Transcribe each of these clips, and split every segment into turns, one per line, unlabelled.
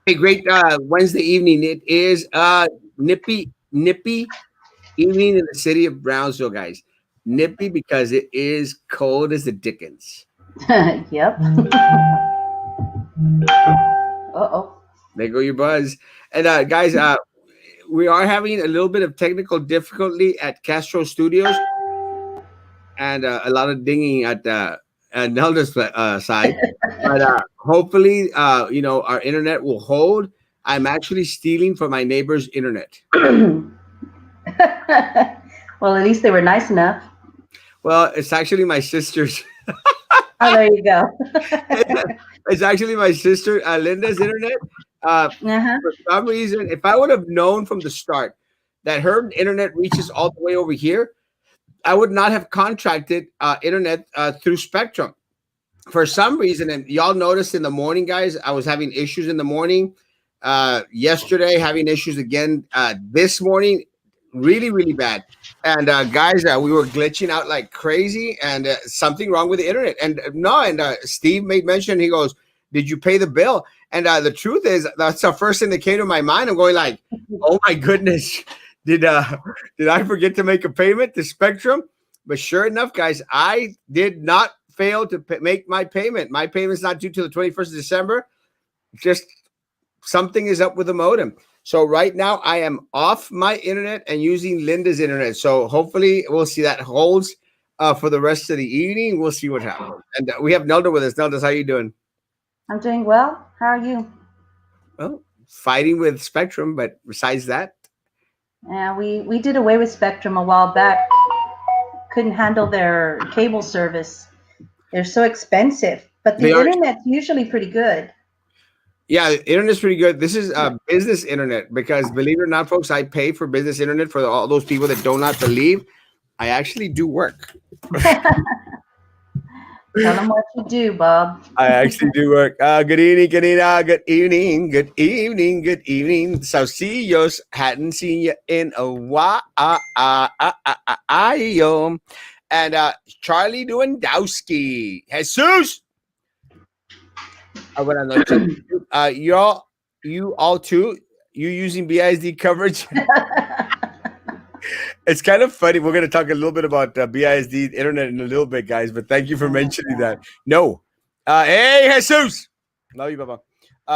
Hey, great Wednesday evening. It is nippy evening in the city of Brownsville, guys. Nippy because it is cold as the dickens.
Yep. Uh-oh.
There go your buzz. And guys, we are having a little bit of technical difficulty at Castro Studios and a lot of dinging at Nelda's side. But hopefully, our internet will hold. I'm actually stealing from my neighbor's internet.
Well, at least they were nice enough.
Well, it's actually my sister's.
Oh, there you go.
It's actually my sister Linda's internet.
Uh-huh.
For some reason, if I would have known from the start that her internet reaches all the way over here, I would not have contracted internet through Spectrum. For some reason, and y'all noticed in the morning, guys, I was having issues in the morning. Yesterday, having issues again this morning, really, really bad. And guys, we were glitching out like crazy, and something wrong with the internet. And no, and Steve made mention. He goes, "Did you pay the bill?" And the truth is, that's the first thing that came to my mind. I'm going like, "Oh my goodness, did did I forget to make a payment to Spectrum?" But sure enough, guys, I did not fail to make my payment. My payment's not due till the 21st of December. Just something is up with the modem. So right now I am off my internet and using Linda's internet. So hopefully we'll see that holds for the rest of the evening. We'll see what happens. And we have Nelda with us. Nelda, how you doing?
I'm doing well. How are you?
Well, fighting with Spectrum, but besides that,
Yeah, we did away with Spectrum a while back. Couldn't handle their cable service. They're so expensive, but the
they are.
internet's usually pretty good.
Yeah, the internet's pretty good. This is business internet because believe it or not, folks, I pay for business internet for all those people that do not believe. I actually do work.
Tell them what you do, Bob.
I actually do work. Good evening, Kanina. Good evening. Good evening. Good evening. Saucillos. Hadn't seen you in a while. And Charlie Lewandowski. Jesus. Buenas noches. You all too. You using BISD coverage? It's kind of funny. We're going to talk a little bit about BISD internet in a little bit, guys. But thank you for mentioning that. No. Hey, Jesus. Love you, Baba.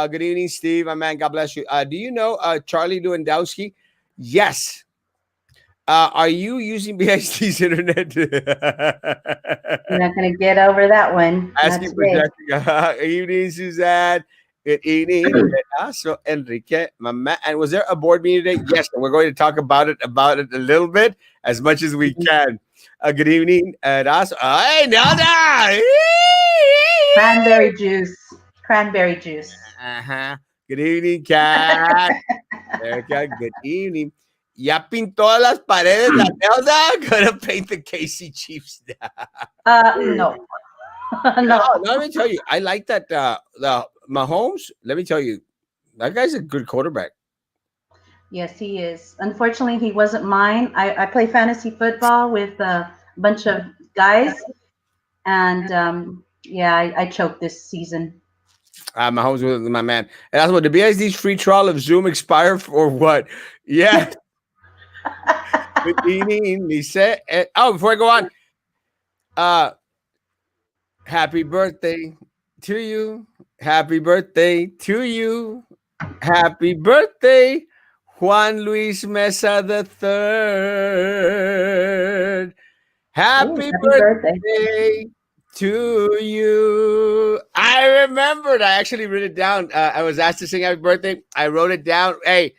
Good evening, Steve. My man, God bless you. Do you know Charlie Lewandowski? Yes. Are you using BISD's internet?
You're not going to get over that one.
Asking for Jessica. Evening, Suzanne. Good evening. So Enrique, my man. And was there a board meeting today? Yes, and we're going to talk about it a little bit, as much as we can. Good evening, Erasmo. Hey, Nelda!
Cranberry juice. Cranberry juice.
Uh-huh. Good evening, Kat. Erica, good evening. Ya pintó las paredes la Nelda. Gonna paint the KC Chiefs.
No.
No, let me tell you, I like that the Mahomes. Let me tell you, that guy's a good quarterback.
Yes, he is. Unfortunately, he wasn't mine. I play fantasy football with a bunch of guys, and yeah, I choked this season.
Mahomes was my man. And that's what the BISD's free trial of Zoom expire for what? Yeah. Good evening, Lisa. Oh, before I go on, happy birthday to you. Happy birthday to you. Happy birthday, Juan Luis Mesa the Third. Happy birthday to you. I remembered. I actually wrote it down. I was asked to sing happy birthday. I wrote it down. Hey,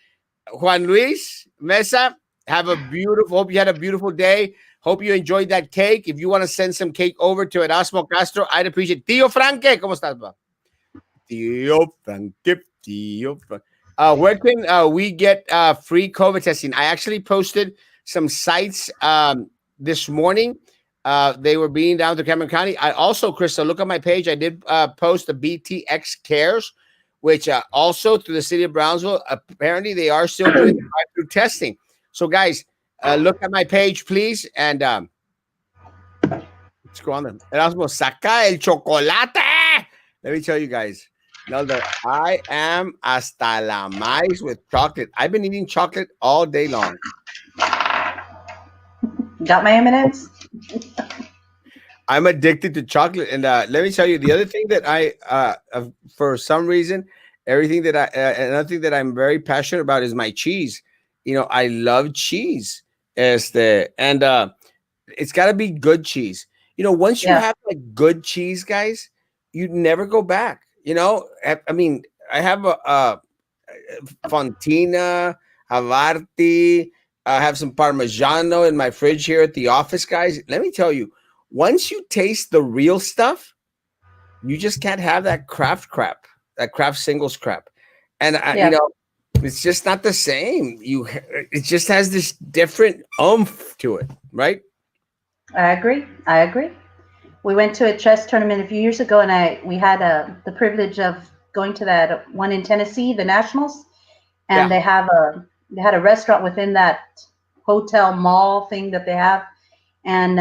Juan Luis Mesa, hope you had a beautiful day. Hope you enjoyed that cake. If you want to send some cake over to Erasmo Castro, I'd appreciate it. Tío Franque, ¿cómo estás, ba? Tío Franque, Tío Franque. Where can we get free COVID testing? I actually posted some sites this morning. They were being down to Cameron County. I also, Krista, look at my page. I did post the BTX Cares, which also through the city of Brownsville, apparently they are still doing drive-through testing. So, guys, look at my page, please, and let's go on there. Erasmo, saca el chocolate. Let me tell you guys, Nelda, I am hasta la mais with chocolate. I've been eating chocolate all day long.
Got my M&Ms?
I'm addicted to chocolate, and let me tell you, the other thing that for some reason, another thing that I'm very passionate about is my cheese. I love cheese. And it's got to be good cheese. Once you
Yeah.
have like good cheese, guys, you never go back. I mean, I have a Fontina, Havarti. I have some Parmigiano in my fridge here at the office, guys. Let me tell you, once you taste the real stuff, you just can't have that craft crap, that craft singles crap. And
Yeah.
it's just not the same. It just has this different oomph to it, right?
I agree. I agree. We went to a chess tournament a few years ago, and I we had the privilege of going to that one in Tennessee, the Nationals, and
Yeah,
they had a restaurant within that hotel mall thing that they have, and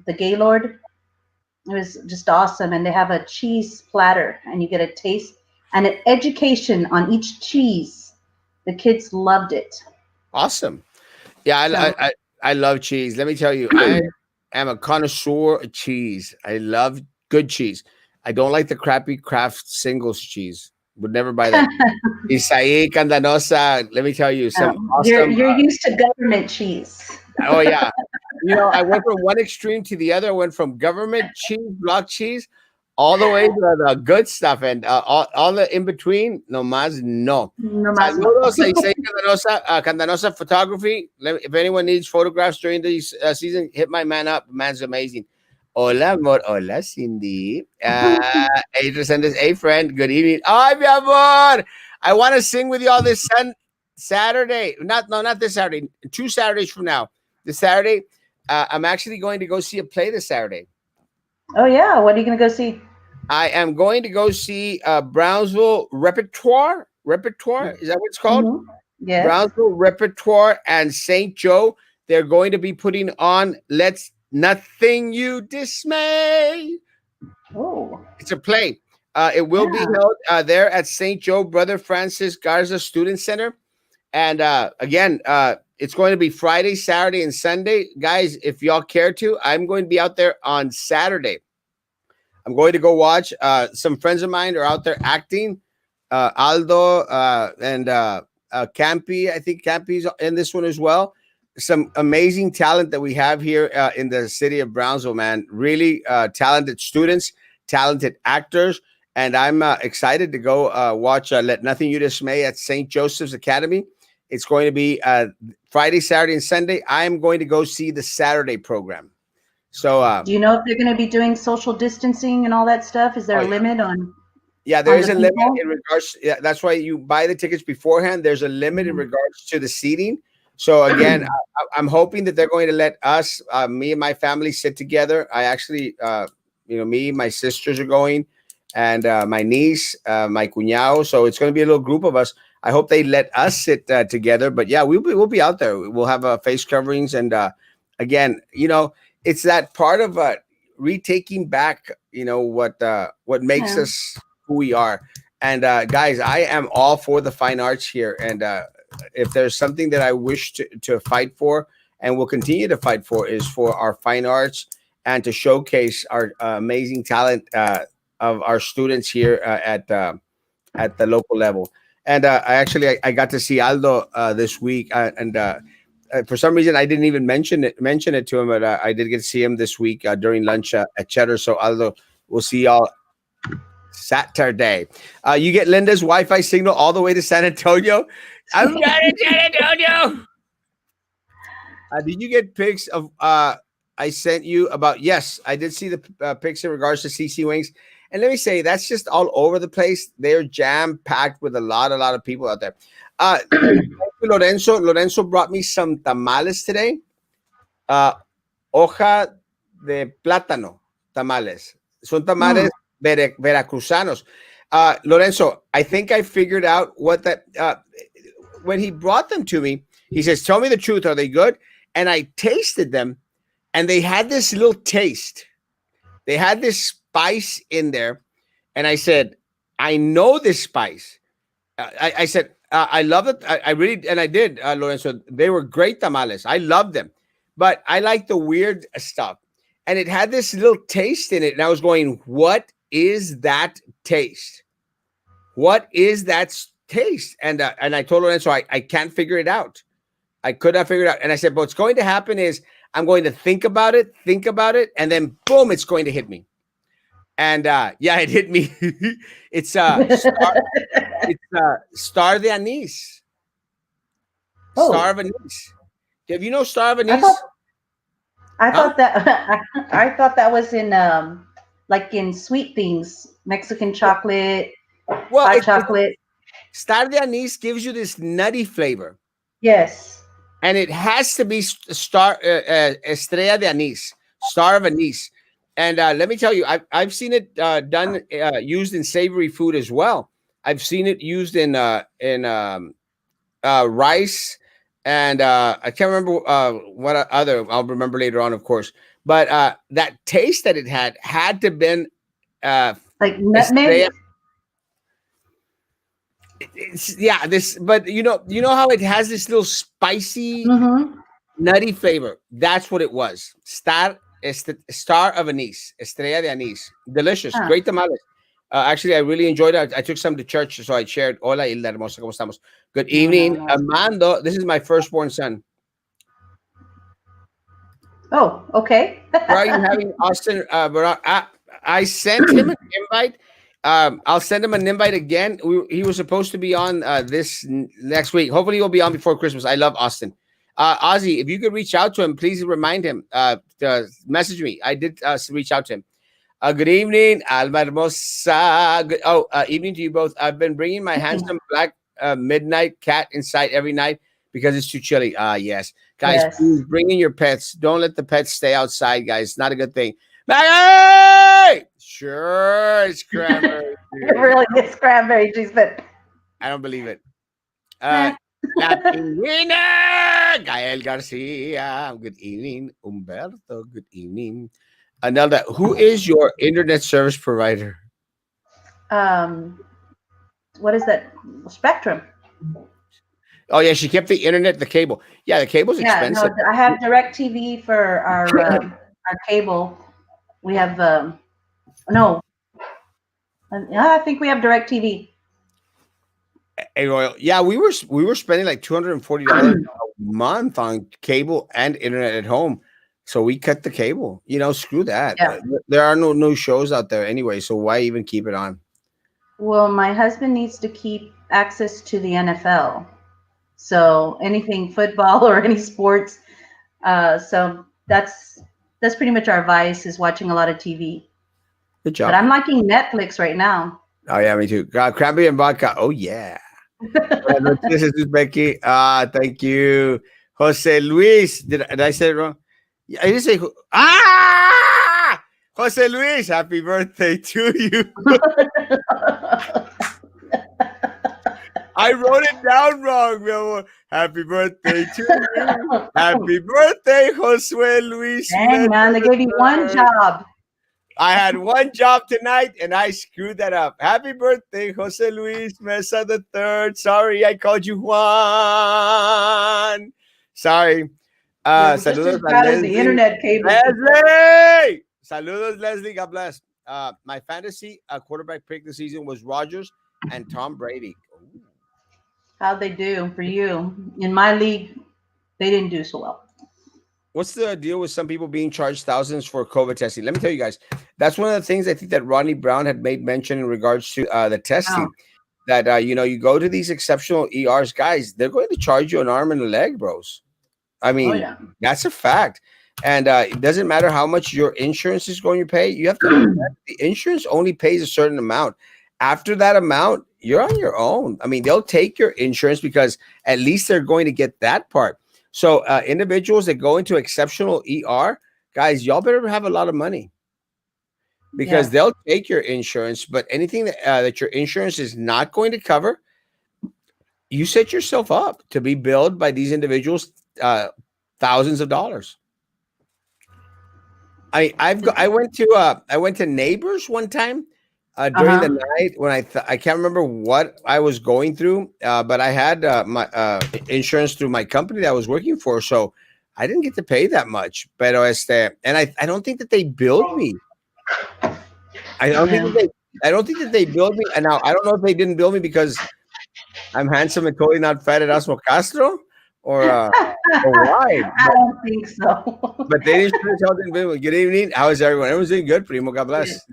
the Gaylord. It was just awesome, and they have a cheese platter, and you get a taste and an education on each cheese. The kids loved it.
awesome. Yeah,
So
I love cheese. Let me tell you, I am a connoisseur of cheese. I love good cheese. I don't like the crappy craft singles cheese. Would never buy that. Isaí Candanosa. Let me tell you, some
you're
awesome.
you're used to government cheese.
Oh yeah, I went from one extreme to the other. I went from government cheese, block cheese, all the way to the good stuff, and all the in between. No más, no.
No más no.
Saludos a Isai Candanosa, Candanosa Photography. If anyone needs photographs during the season, hit my man up. Man's amazing. Hola, amor. Hola, Cindy. Adrian Sanders. Hey, friend. Good evening. Ay, mi amor. I want to sing with y'all this Saturday. Not this Saturday. 2 Saturdays from now. This Saturday, I'm actually going to go see a play this Saturday.
Oh yeah, what are you gonna go see?
I am going to go see Brownsville Repertoire. Repertoire, is that what it's called?
Hmm. Yes.
Brownsville Repertoire and St. Joe. They're going to be putting on Let's Nothing You Dismay.
Oh
It's a play. It will be
yeah.
held there at St. Joe Brother Francis Garza Student Center. And again, it's going to be Friday, Saturday, and Sunday. Guys, if y'all care to, I'm going to be out there on Saturday. I'm going to go watch. Some friends of mine are out there acting. Aldo and Campy. I think Campy's in this one as well. Some amazing talent that we have here in the city of Brownsville, man. Really talented students, talented actors. And I'm excited to go watch Let Nothing You Dismay at St. Joseph's Academy. It's going to be Friday, Saturday, and Sunday. I'm going to go see the Saturday program. So,
Do you know if they're gonna be doing social distancing and all that stuff? Is there
oh
a
yeah.
limit
Yeah, there
on
is
the
a limit
people?
in regards. Yeah, that's why you buy the tickets beforehand. There's a limit in
Mhm.
regards to the seating. So again, I'm hoping that they're going to let us, me and my family, sit together. I actually, me, my sisters are going, and my niece, my cuñado. So it's going to be a little group of us. I hope they let us sit together. But yeah, we'll be out there. We'll have face coverings, and again, it's that part of retaking back. What makes
Yeah.
us who we are. And guys, I am all for the fine arts here. And if there's something that I wish to fight for and will continue to fight for is for our fine arts and to showcase our amazing talent of our students here at the local level. And I got to see Aldo this week, and for some reason I didn't even mention it to him, but I did get to see him this week during lunch at Cheddar. So Aldo, we'll see y'all Saturday. You get Linda's Wi-Fi signal all the way to San Antonio. I'm not in San Antonio. Did you get pics of I sent you about? Yes, I did see the pics in regards to CC Wings. And let me say, that's just all over the place. They're jam packed with a lot of people out there. Lorenzo brought me some tamales today. Uh, hoja de plátano tamales. Son tamales
Hmm.
veracruzanos. Lorenzo, I think I figured out what that. When he brought them to me, he says, "Tell me the truth. Are they good?" And I tasted them, and they had this little taste. They had this spice in there, and I said, I know this spice. I said, I love it. I really, and I did, Lorenzo. They were great tamales. I loved them, but I like the weird stuff. And it had this little taste in it. And I was going, what is that taste? What is that taste? And I told Lorenzo, I can't figure it out. I could not figure it out. And I said, what's going to happen is I'm going to think about it, and then boom, it's going to hit me. And yeah, it hit me. It's star de anise. Star of
Oh,
anise. Have you know star of
I thought
anise?
I
Huh?
thought that I thought that was in like in sweet things, Mexican chocolate,
Well,
hot chocolate.
star de anise gives you this nutty flavor,
Yes.
and it has to be star estrella de anise, star of anise. And let me tell you, I've seen it done used in savory food as well. I've seen it used in rice, and I can't remember what other. I'll remember later on, of course. But that taste that it had to been uh,
Like
estrella.
nutmeg.
Yeah, this. But you know how it has this little spicy,
Mm-hmm.
nutty flavor. That's what it was. Star of anise, estrella de anise. Delicious,
Huh.
great tamales. Actually, I really enjoyed it. I took some to church, so I shared. Hola, Hilda Hermosa, ¿cómo estamos? Good
No, no,
evening,
no.
Armando. This is my firstborn son.
Oh, okay.
Where are you having Austin? I sent him an invite. I'll send him an invite again. He was supposed to be on next week. Hopefully, he'll be on before Christmas. I love Austin. Ozzy, if you could reach out to him, please remind him to message me. I did reach out to him. Good evening, Alma Hermosa. Evening to you both. I've been bringing my handsome black midnight cat inside every night because it's too chilly. Yes. Guys,
Yes.
please bring in your pets. Don't let the pets stay outside, guys. It's not a good thing. Maggie! Sure, it's cranberry
It
juice.
really is cranberry juice, but
I don't believe it. Uh,
eh.
Latin winner, Gael Garcia. Good evening, Umberto. Good evening. Another, who is your internet service provider?
um, what is that? Spectrum.
Oh yeah, she kept the internet, the cable. Yeah, the cable's
Yeah, no,
expensive.
I have Direct TV for our cable. We have no, yeah, I think we have Direct TV.
Hey, Royal. Yeah, we were spending like $240 a month on cable and internet at home. So we cut the cable. Screw that.
Yeah.
There are no new shows out there anyway, so why even keep it on?
Well, my husband needs to keep access to the NFL. So anything football or any sports. So that's pretty much our vice is watching a lot of TV.
Good
But
job.
I'm liking Netflix right now.
Oh yeah, me too. Cranberry and vodka. Oh yeah. Buenas noches, Jesus Becky. Thank you. Jose Luis. Did I say it wrong? Yeah, I didn't say Jose Luis, happy birthday to you. I wrote it down wrong, mi amor. Happy birthday to you. Happy birthday, Josue Luis
Dang,
Mesa
man, they
the
gave you one
third.
job.
I had one job tonight and I screwed that up. Happy birthday, Jose Luis Mesa the third. Sorry, I called you Juan. Sorry.
You're just
Saludos
as
a
bad as the
Leslie.
internet cable people.
Leslie! Saludos, Leslie. God bless. My fantasy quarterback pick this season was Rogers and Tom Brady. Ooh.
How'd they do for you? In my league, they didn't do so well.
What's the deal with some people being charged thousands for COVID testing? Let me tell you guys. That's one of the things I think that Rodney Brown had made mention in regards to the
Oh,
testing. That you go to these exceptional ERs, guys. They're going to charge you an arm and a leg, bros. I
oh
mean,
yeah.
that's a fact. And it doesn't matter how much your insurance is going to pay. You have to understand the insurance only pays a certain amount. After that amount, you're on your own. I mean, they'll take your insurance because at least they're going to get that part. So individuals that go into exceptional ER, guys, y'all better have a lot of money because
Yeah.
they'll take your insurance. But anything that your insurance is not going to cover, you set yourself up to be billed by these individuals thousands of dollars. I went to Neighbors one time. During the
Uh-huh.
night when I can't remember what I was going through, but I had my insurance through my company that I was working for, so I didn't get to pay that much. Pero and I don't think that they billed me. I don't think
Yeah.
that I don't think that they billed me. And now I don't know if they didn't bill me because I'm handsome and totally not fat at Erasmo Castro, or uh, or why.
I don't think so.
But they didn't sure tell didn't bill me. Good evening. How is everyone? Everyone's doing good, Primo. God
Good.
bless.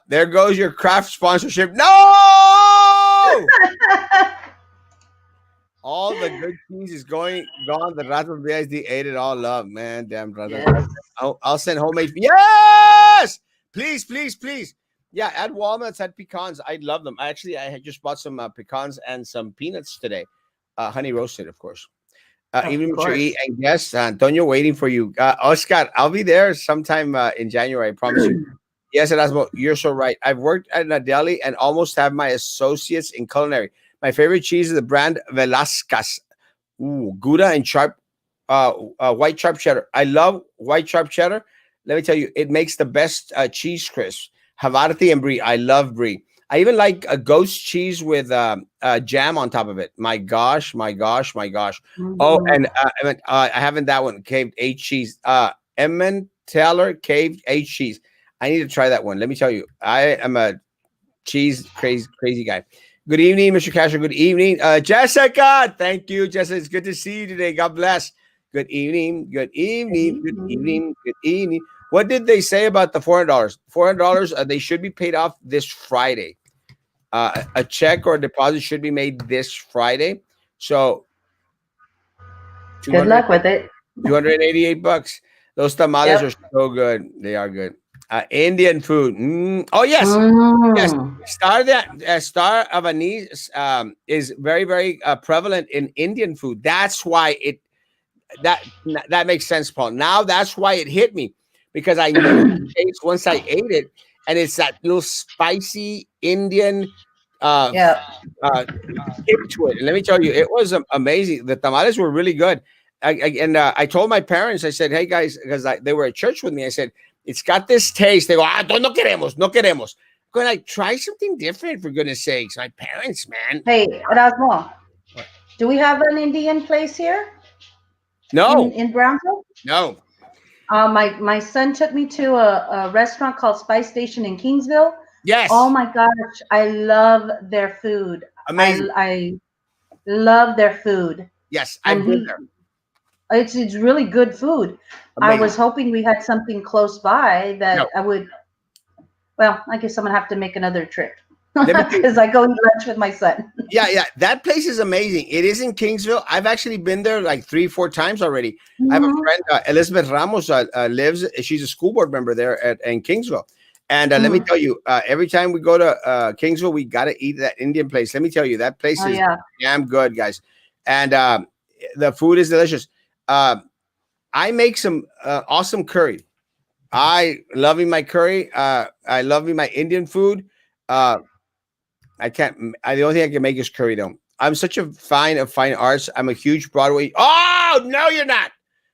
There goes your craft sponsorship. No! All the good cheese is gone. The Ratos BSD ate it all up, man. Damn Ratos.
Yes.
I'll send homemade. Yes, please, please, please. Yeah, add walnuts, add pecans. I love them. I had just bought some pecans and some peanuts today, honey roasted, of course.
Of
Evening, Mr. E,
course.
and yes, Antonio, waiting for you. Oscar, I'll be there sometime in January. I promise you. Yes, Erasmo, you're so right. I've worked at a deli and almost have my associates in culinary. My favorite cheese is the brand Velasquez. Ooh, Gouda and sharp, white sharp cheddar. I love white sharp cheddar. Let me tell you, it makes the best cheese crisps. Havarti and brie. I love brie. I even like a ghost cheese with jam on top of it. My gosh, my gosh, my gosh. Oh,
Mhm.
and I haven't that one. Caved aged cheese. Emmentaler caved aged cheese. I need to try that one. Let me tell you, I am a cheese crazy guy. Good evening, Mr. Casher. Good evening, Jessica. Thank you, Jessica. It's good to see you today. God bless. Good evening. Good evening. Good
Mhm.
evening. Good evening. What did they say about the $400? $400. They should be paid off this Friday. A check or a deposit should be made this Friday. So two
Good
hundred
luck with it.
$288. Those tamales
Yep.
are so good. They are good. Indian food. Oh yes, yes.
Mm.
Star of anise is very very prevalent in Indian food. That's why that that makes sense, Paul. Now that's why it hit me because I knew the taste once I ate it, and it's that little spicy Indian uh,
Yep.
uh, kick to it. And let me tell you, it was amazing. The tamales were really good. I told my parents, I said, "Hey guys," because they were at church with me. I said, "It's got this taste." They go, "Ah, no queremos, no queremos." Going like try something different for goodness sakes. My parents, man.
Hey, Erasmo,
What?
do we have an Indian place here
No,
in Brownsville?
no.
My son took me to a restaurant called Spice Station in Kingsville. Oh
Yes,
my gosh, I love their food.
amazing.
I love their food,
Yes,
and
I've been there.
it's really good food. I
Amazing.
was hoping we had something close by
No,
that I would. Well, I guess I'm gonna have to make another trip
let me tell you.
because I go eat lunch with my son.
Yeah, yeah, that place is amazing. It is in Kingsville. I've actually been there like 3, 4 times already. I have a
Hmm.
friend, Elizabeth Ramos, lives. She's a school board member there in Kingsville. And let me
Hmm.
tell you, every time we go to Kingsville, we got to eat that Indian place. Let me tell you, that place
Oh
is
yeah.
damn good, guys. And the food is delicious. Uh, I make some awesome curry. I loving my curry. I loving my Indian food. Uh, I can't. The only thing I can make is curry though. I'm such a fan of fine arts. I'm a huge Broadway. Oh no, you're not.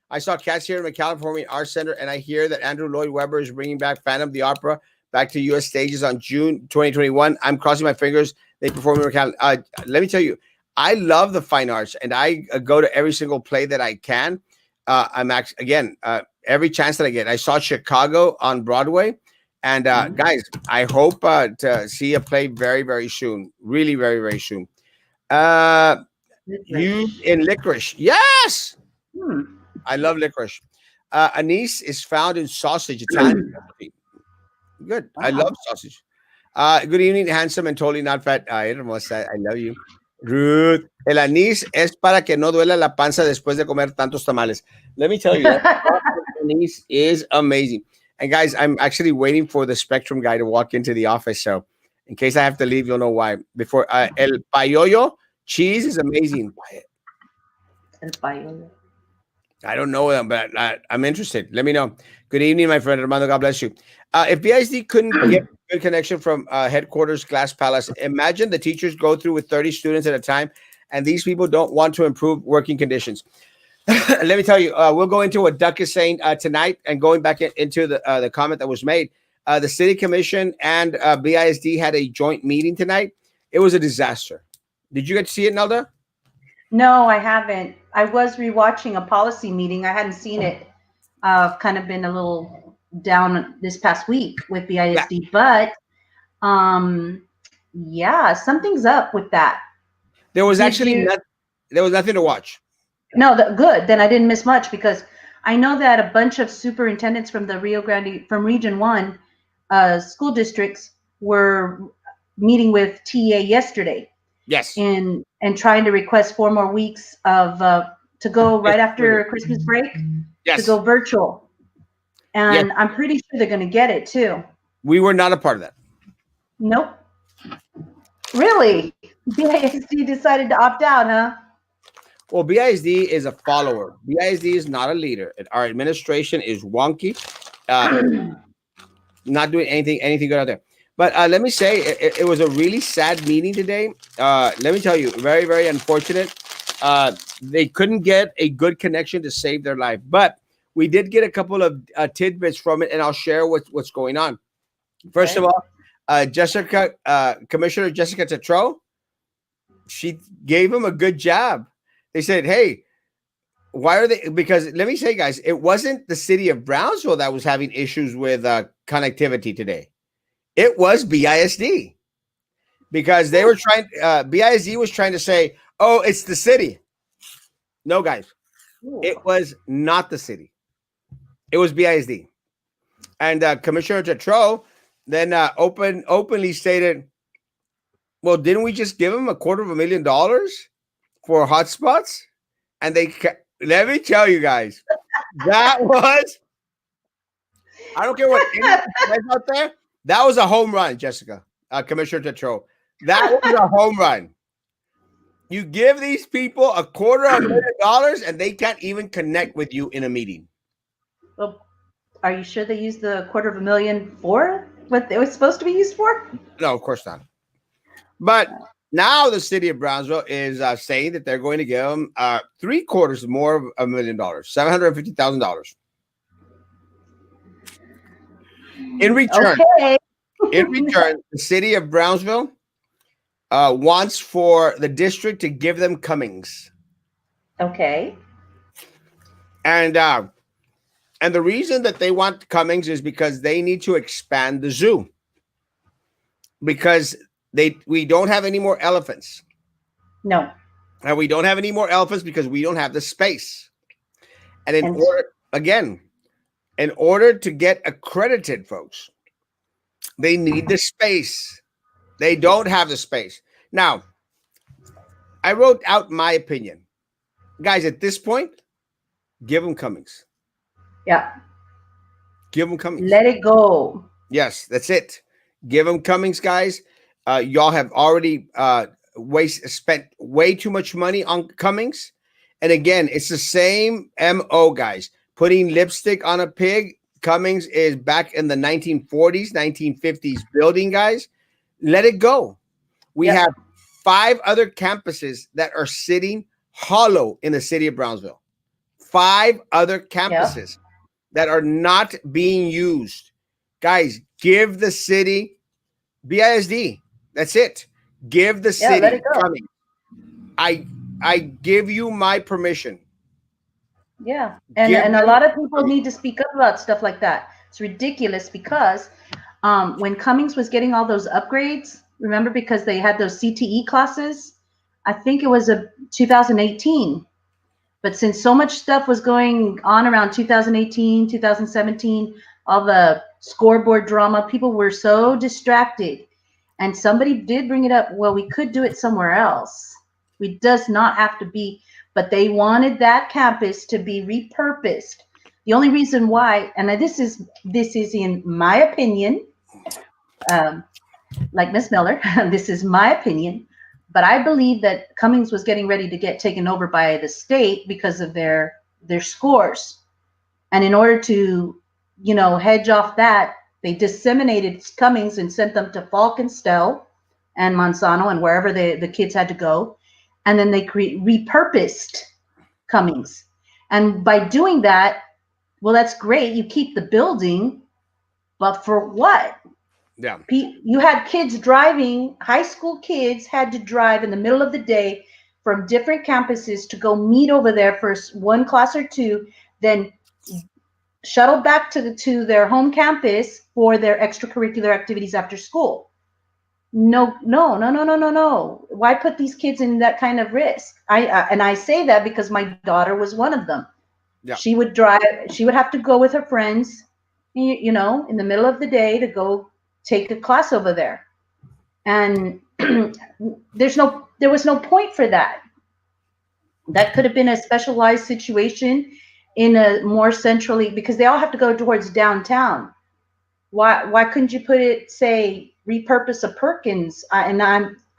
I saw Cats here in the California Arts Center, and I hear that Andrew Lloyd Webber is bringing back Phantom of the Opera back to U.S. stages on June 2021. I'm crossing my fingers. They perform in Cal. Let me tell you, I love the fine arts, and I go to every single play that I can. I'm actually again every chance that I get. I saw Chicago on Broadway, and
Mhm.
guys, I hope to see a play very, very soon. Really, very, very soon. Uh, you
Licorice.
in licorice? Yes,
Hmm.
I love licorice. Anise is found in sausage, Italian recipe. Good. I love
Wow.
sausage. Good evening, handsome and totally not fat. Ay, hermosa. I love you. Ruth. El anís es para que no duela la panza después de comer tantos tamales. Let me tell you, that anís is amazing. And guys, I'm actually waiting for the Spectrum guy to walk into the office. So, in case I have to leave, you'll know why. Before el payoyo cheese is amazing.
El payola.
I don't know them, but I'm interested. Let me know. Good evening, my friend Armando. God bless you. If BISD couldn't get good connection from headquarters Glass Palace, imagine the teachers go through with 30 students at a time, and these people don't want to improve working conditions. Let me tell you, we'll go into what Duck is saying tonight, and going back into the comment that was made. The city commission and BISD had a joint meeting tonight. It was a disaster. Did you get to see it, Nelda?
No, I haven't. I was rewatching a policy meeting. I hadn't seen it. I've kind of been a little down this past week with
Yeah.
BISD, but um, yeah, something's up with that.
There was
Did
actually
you?
there was nothing to watch.
No, good. Then I didn't miss much because I know that a bunch of superintendents from the Rio Grande, from Region 1 school districts were meeting with TA yesterday
Yes.
and trying to request 4 more weeks of to go right after Christmas break to
Yes.
go virtual.
Yes.
And I'm pretty sure they're going to get it too.
We were not a part of that.
Nope. Really? BISD decided to opt out, huh?
Well, BISD is a follower. BISD is not a leader. Our administration is wonky, not doing anything good out there. But let me say, it was a really sad meeting today. Let me tell you, very, very unfortunate. They couldn't get a good connection to save their life. But we did get a couple of tidbits from it, and I'll share what's going on. First of all, Commissioner Jessica Tetreault, she gave him a good job. They said, hey, why are they? Because let me say, guys, it wasn't the city of Brownsville that was having issues with connectivity today. It was BISD because they were trying. BISD was trying to say, "Oh, it's the city." No, guys, it was not the city. It was BISD, and Commissioner Tetreault then openly stated, "Well, didn't we just give him $250,000 for hotspots?" And let me tell you guys, that was, I don't care what anyone says out there, that was a home run, Jessica, Commissioner Tetreault. That was a home run. You give these people $250,000 and they can't even connect with you in a meeting.
Well, are you sure they used the $250,000 for what it was supposed to be used for?
No, of course not. But now the city of Brownsville is saying that they're going to give them $750,000 more, $750,000 in return.
Okay.
In return, the city of Brownsville wants for the district to give them Cummings,
Okay.
and the reason that they want Cummings is because they need to expand the zoo because we don't have any more elephants.
No.
And we don't have any more elephants because we don't have the space. And in order to get accredited, folks, they need the space. They don't have the space. Now, I wrote out my opinion. Guys, at this point, give them Cummings.
Yeah.
Give them Cummings.
Let it go.
Yes, that's it. Give them Cummings, guys. Y'all have already spent way too much money on Cummings. And again, it's the same MO, guys. Putting lipstick on a pig. Cummings is back in the 1940s, 1950s building, guys. Let it go. We have 5 other campuses that are sitting hollow in the city of Brownsville. 5 other campuses that are not being used. Guys, give the city BISD. That's it. Give the city
let it go.
Cummings. I give you my permission.
Yeah. And a lot of people need to speak up about stuff like that. It's ridiculous because when Cummings was getting all those upgrades, remember, because they had those CTE classes, I think it was 2018. But since so much stuff was going on around 2018, 2017, all the scoreboard drama, people were so distracted. And somebody did bring it up. Well, we could do it somewhere else. We does not have to be, but they wanted that campus to be repurposed. The only reason why, and this is in my opinion, like Miss Miller, this is my opinion, but I believe that Cummings was getting ready to get taken over by the state because of their scores. And in order to, hedge off that, they disseminated Cummings and sent them to Falkenstell and Monsanto and wherever the kids had to go. And then they repurposed Cummings. And by doing that, well, that's great. You keep the building, But for what?
Yeah.
You had kids driving, high school kids had to drive in the middle of the day from different campuses to go meet over there for one class or two, then shuttle back to their home campus for their extracurricular activities after school. No, no, no, no, no, no, no. Why put these kids in that kind of risk? And I say that because my daughter was one of them.
Yeah.
She would drive. She would have to go with her friends, in the middle of the day to go take a class over there. And there was no point for that. That could have been a specialized situation in a more centrally, because they all have to go towards downtown. Why couldn't you put it, say, repurpose a Perkins? I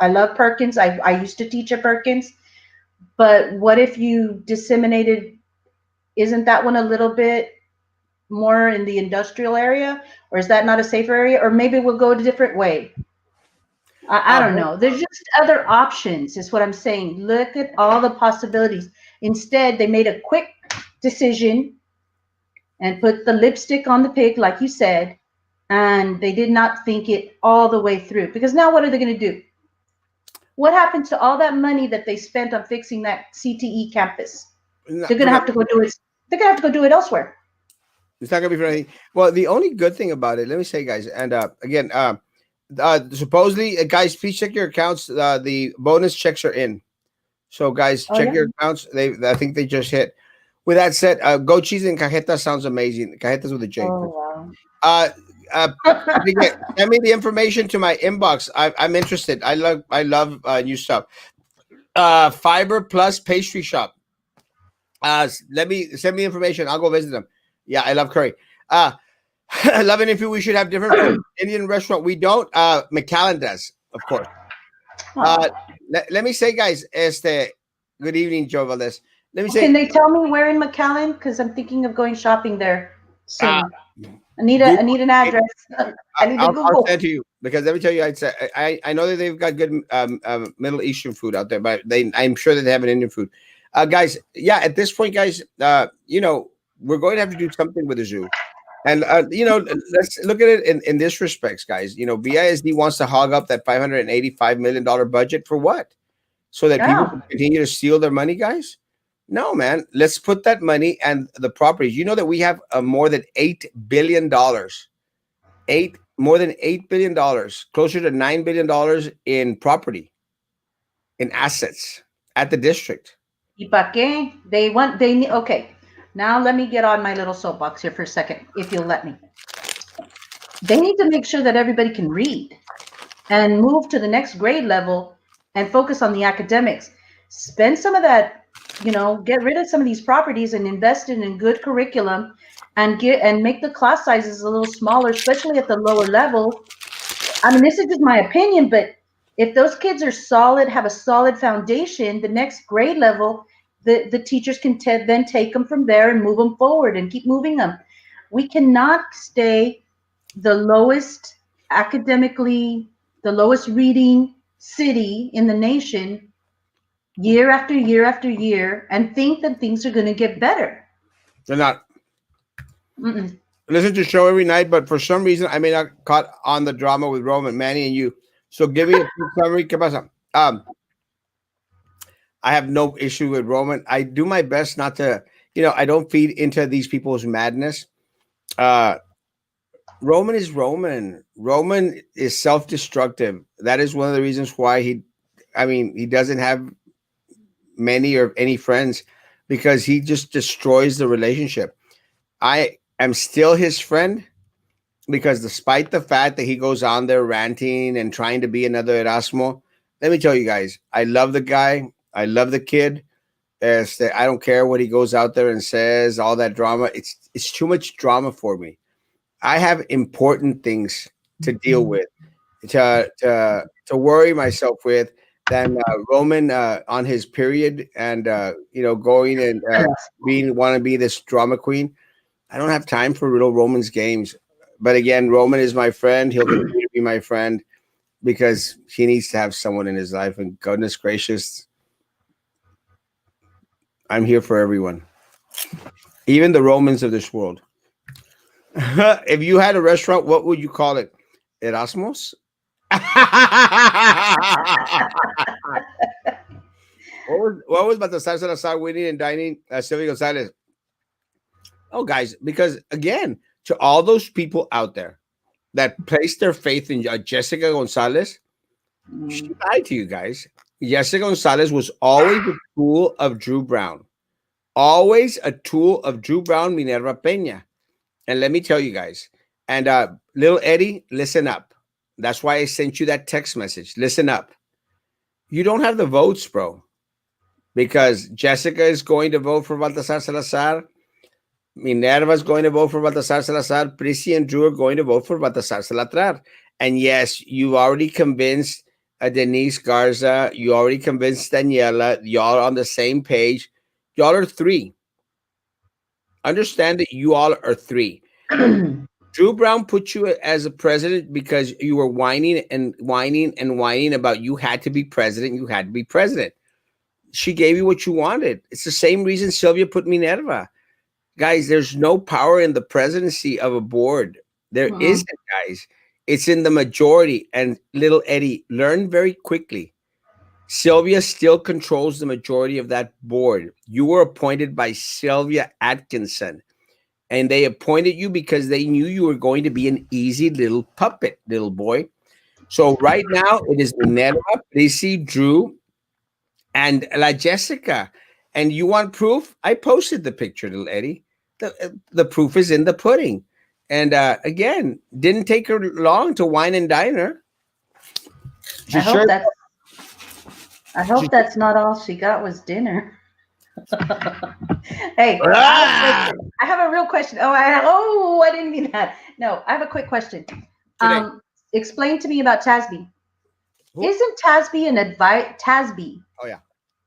love Perkins. I used to teach at Perkins, but what if you disseminated? Isn't that one a little bit more in the industrial area, or is that not a safer area? Or maybe we'll go a different way. I don't
But
know. There's just other options, is what I'm saying. Look at all the possibilities. Instead, they made a quick decision and put the lipstick on the pig, like you said, and they did not think it all the way through. Because now what are they going to do? What happened to all that money that they spent on fixing that CTE campus?
no,
They're going to
forget
have to go do it. They're going to have to go do it elsewhere.
it's not gonna be for anything. Well, the only good thing about it, let me say, guys, and again, supposedly, guys, please check your accounts. The bonus checks are in. So, guys,
Oh
check
yeah.
your accounts. I think they just hit. With that said, goat cheese and cajeta sounds amazing. Cajetas with a J.
Oh
Uh, uh,
wow.
send me the information to my inbox. I'm interested. I love new stuff. Fiber Plus Pastry Shop. Let me send me information. I'll go visit them. Yeah, I love curry. Uh, love and if we should have different food. Indian restaurant. We don't. McAllen does, of course. Uh,
Oh.
let me say, guys, good evening, Joe Valdez. Let me
Can
say,
they tell me where in McAllen? Because I'm thinking of going shopping there
uh,
soon. I
Google.
need an address. I need to
I'll
Google.
send to you because let me tell you, I know that they've got good Middle Eastern food out there, but I'm sure that they have an Indian food. Guys, yeah, at this point, guys, we're going to have to do something with the zoo. And let's look at it in this respects, guys. BISD wants to hog up that $585 million budget for what? So that people
Yeah.
can continue to steal their money, guys? No, man. Let's put that money and the properties. You know that we have more than $8 billion, more than $8 billion, closer to $9 billion in property, in assets at the district.
¿Y para qué? They need, okay. Now let me get on my little soapbox here for a second, if you'll let me. They need to make sure that everybody can read and move to the next grade level and focus on the academics. Spend some of that, get rid of some of these properties and invest in good curriculum and make the class sizes a little smaller, especially at the lower level. I mean, this is just my opinion, but if those kids are solid, have a solid foundation, the next grade level, the teachers can then take them from there and move them forward and keep moving them. We cannot stay the lowest academically, the lowest reading city in the nation year after year after year and think that things are going to get better.
They're not.
Mm-mm.
Listen to the show every night, but for some reason I may not caught on the drama with Roman, Manny, and you. So give me a quick summary. ¿Qué pasa? I have no issue with Roman. I do my best not to, I don't feed into these people's madness. Uh, Roman is Roman. Roman is self-destructive. That is one of the reasons why he doesn't have many or any friends because he just destroys the relationship. I am still his friend because despite the fact that he goes on there ranting and trying to be another Erasmo, let me tell you guys, I love the guy. I love the kid. I don't care what he goes out there and says, all that drama. It's too much drama for me. I have important things to deal with, to worry myself with than Roman on his period and going and being want to be this drama queen. I don't have time for little Roman's games. But again, Roman is my friend. He'll continue to be my friend because he needs to have someone in his life. And goodness gracious, I'm here for everyone, even the Romans of this world. If you had a restaurant, what would you call it? Erasmus? What was Baltasar Salazar winning and dining? Sylvia Gonzalez. Oh, guys, because again, to all those people out there that placed their faith in Jessica Gonzalez, she
Mm.
lied to you guys. Jessica Gonzalez was always a tool of Drew Brown, always a tool of Drew Brown, Minerva Peña. And let me tell you guys, and little Eddie, listen up. That's why I sent you that text message. Listen up. You don't have the votes, bro, because Jessica is going to vote for Baltasar Salazar. Minerva is going to vote for Baltasar Salazar. Prissy and Drew are going to vote for Baltasar Salazar. And yes, you already convinced Denise Garza. You already convinced Daniela. Y'all are on the same page. Y'all are three. Understand that you all are three. Drew Brown put you as a president because you were whining and whining and whining about you had to be president. You had to be president. She gave you what you wanted. It's the same reason Sylvia put Minerva. Guys, there's no power in the presidency of a board. There
Mm.
isn't, guys. It's in the majority. And little Eddie, learn very quickly. Sylvia still controls the majority of that board. You were appointed by Sylvia Atkinson, and they appointed you because they knew you were going to be an easy little puppet, little boy. So right now it is Minerva, Prissy, Drew, and La Jessica. And you want proof? I posted the picture, little Eddie. The proof is in the pudding. And again, didn't take her long to wine and dine her.
I
She
hope
sure.
that's I
She,
hope that's not all she got was dinner. Hey,
ah,
I have a real question. I didn't mean that. No, I have a quick question.
today.
Explain to me about Tasby.
Who?
Isn't Tasby an advice? Tasby.
Oh yeah.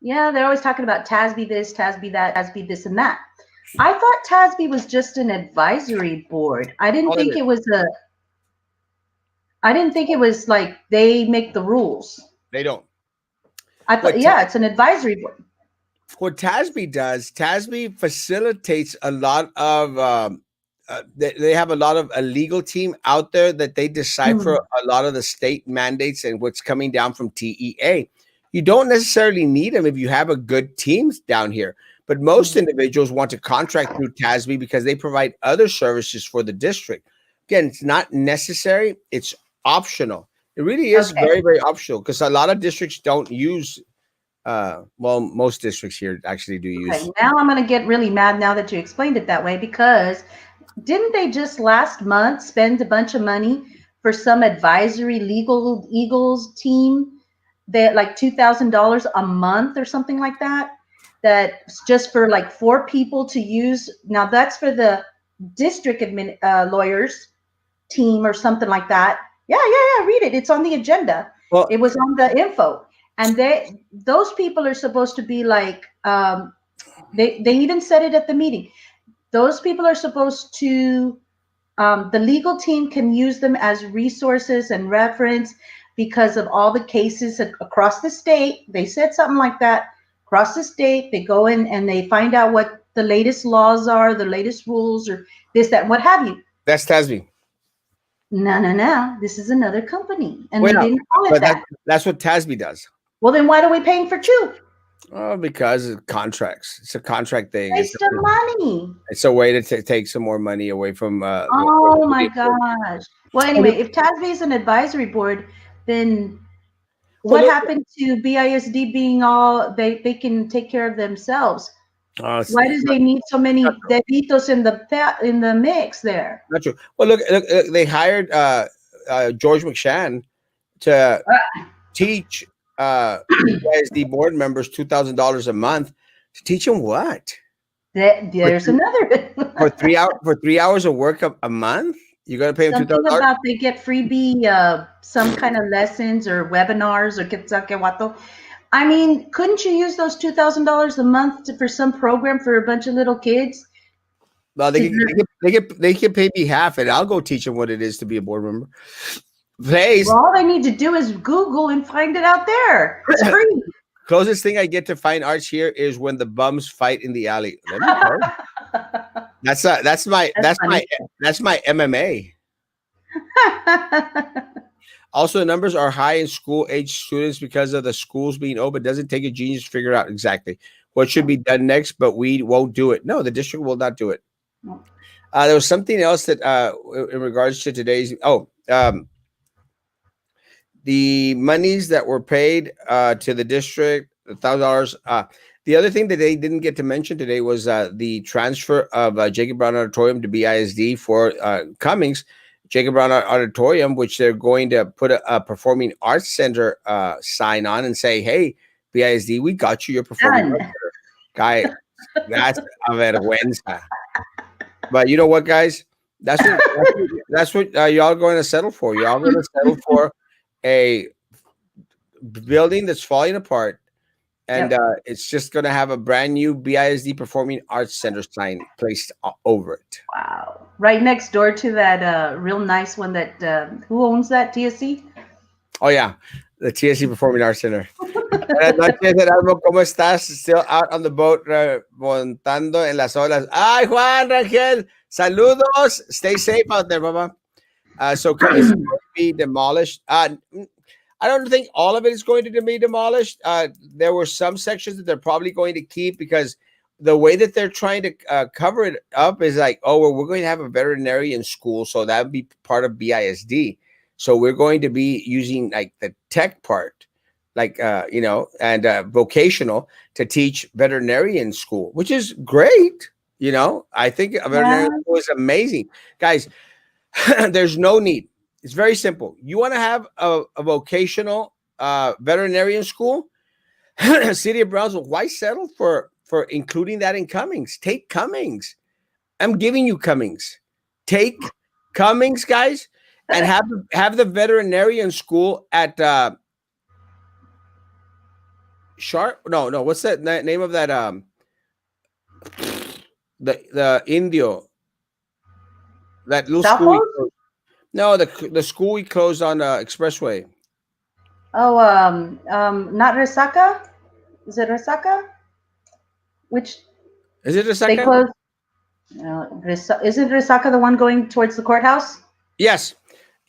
Yeah, they're always talking about Tasby this, Tasby that, Tasby this and that. I thought Tasby was just an advisory board.
All it is.
I didn't think it was like they make the rules.
They don't.
I
What
thought, yeah, it's an advisory board.
what Tasby does, Tasby facilitates a lot of. They have a lot of a legal team out there that they decipher
Mm,
a lot of the state mandates and what's coming down from TEA. You don't necessarily need them if you have a good team down here. But most
mm.
individuals want to contract through TASB because they provide other services for the district. Again, it's not necessary, it's optional. It really is
Okay.
very, very optional because a lot of districts don't use, well, most districts here actually do
Okay.
use.
Now I'm going to get really mad now that you explained it that way because didn't they just last month spend a bunch of money for some advisory legal Eagles team that like $2,000 a month or something like that? That's just for like four people to use. Now that's for the district lawyers team or something like that. Yeah. Read it. It's on the agenda.
Well,
It was on the info, and those people are supposed to be like they even said it at the meeting. Those people are supposed to the legal team can use them as resources and reference because of all the cases across the state. They said something like that. Across the state, they go in and they find out what the latest laws are, the latest rules, or this, that, and what have you.
that's TASB.
No. This is another company, and
Well,
they
yeah,
didn't call it
but
that.
that's what TASB does.
Well, then why are we paying for two?
Oh, because of contracts. It's a contract thing.
Waste of money.
It's a way to take some more money away from.
Oh my gosh. Well, anyway, if TASB is an advisory board, then
Well,
what
look,
happened to BISD being all they can take care of themselves?
it's
Why do they need so
not
many
true.
deditos in the mix there?
Not true. Well, look, they hired George McShann to teach BISD board members $2,000 a month to teach them what for
There's another
for 3 hours for 3 hours of work a month. You got to pay them
something
$2,000.
about they get freebie some kind of lessons or webinars or quetzalcoatl. I mean, couldn't you use those $2,000 a month for some program for a bunch of little kids?
Well,
To learn-
they can pay me half, and I'll go teach them what it is to be a board member. Please,
Well, all they need to do is Google and find it out there. It's free.
closest thing I get to fine arts here is when the bums fight in the alley. Let me tell you. That's my
That's funny.
that's my MMA. Also, the numbers are high in school age students because of the schools being open. It doesn't take a genius to figure out exactly what should be done next, but we won't do it. No, the district will not do it. There was something else that in regards to today's the monies that were paid to the district, $1,000. The other thing that they didn't get to mention today was the transfer of Jacob Brown Auditorium to BISD for Cummings. Jacob Brown Auditorium, which they're going to put a performing arts center sign on and say, "Hey, BISD, we got you your performing arts
Done.
center." Guy, that's a vergüenza. But you know what, guys? That's what y'all going to settle for. Y'all going to settle for a building that's falling apart, and
Yep.
it's just going to have a brand new BISD Performing Arts Center sign placed over it.
Wow. Right next door to that real nice one that who owns that TSC?
Oh yeah, the TSC Performing Arts Center. Buenas noches, Erasmo. ¿Cómo estás? Still out on the boat, montando en las olas. Ay, Juan Rangel, saludos. Stay safe out there, Mama. So Cummings is going to be demolished. I don't think all of it is going to be demolished. There were some sections that they're probably going to keep because the way that they're trying to cover it up is like, oh, well, we're going to have a veterinarian school, so that would be part of BISD. So we're going to be using like the tech part, like and vocational to teach veterinarian school, which is great. I think a veterinarian
Yeah.
school is amazing, guys. There's no need. It's very simple. You want to have a vocational veterinarian school, City of Brownsville. Why settle for including that in Cummings? Take Cummings. I'm giving you Cummings. Take Cummings, guys, and have the veterinarian school at Sharp. No. What's that name of that? The Indio. That little school.
Southhold?
No, the school we closed on Expressway.
Oh, not Resaca? Is it Resaca? Which
Is it a
they
second?
closed? Isn't Resaca the one going towards the courthouse?
Yes.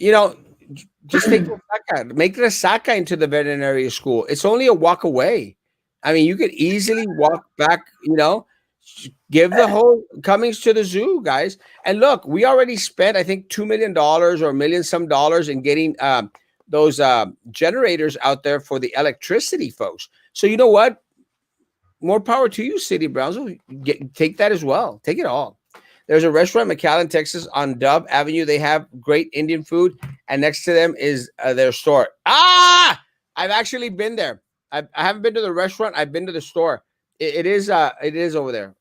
Just take Resaca. Make Resaca into the veterinary school. It's only a walk away. I mean, you could easily walk back, give the whole Cummings to the zoo, guys. And look, we already spent, I think, $2 million or a million some dollars in getting those generators out there for the electricity, folks. So you know what? More power to you, City of Brownsville. Take that as well. Take it all. There's a restaurant in McAllen, Texas, on Dub Avenue. They have great Indian food, and next to them is their store. I've actually been there. I haven't been to the restaurant. I've been to the store. It is over there.